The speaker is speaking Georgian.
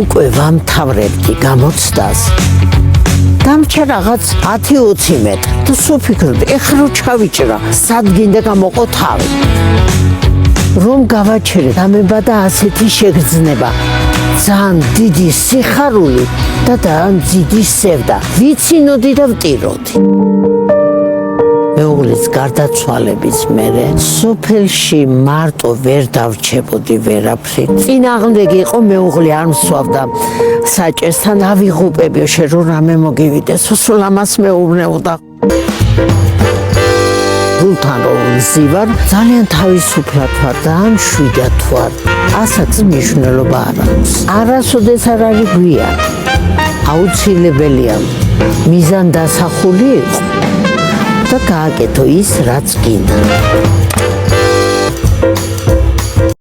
უკვე ვამთავრებდი გამოცდას. დამრჩა რაღაც 10-20 მეტრი და სულ ფიქრობდი, ეხლა რო ჩავიჭრა, სად გინდა გამოყო თავი. რომ გავაჩერე, დამებადა ასეთი შეგრძნება. ძალიან დიდი სიხარული და ძალიან დიდი სევდა. ვიცინოდი და ვტიროდი. მეუღლის გარდაცვალების მერე სოფელში მარტო ვერ დავრჩებოდი ვერაფრით. წინააღმდეგი იყო მეუღლე არ მსვავდა საჭესთან ავიღუპებიო შენ რომ რამე მოგივიდეს სულ ამას მეუბნეოდა. გულთან რომ ვზივარ ძალიან თავისუფლად ვარ და მშვიდად ვარ. ასაც მნიშვნელობა არ აქვს. არასოდეს არ არის გვიან. აუცილებელია მიზანდასახული იყო და გააკეთო ის რაც გინდა.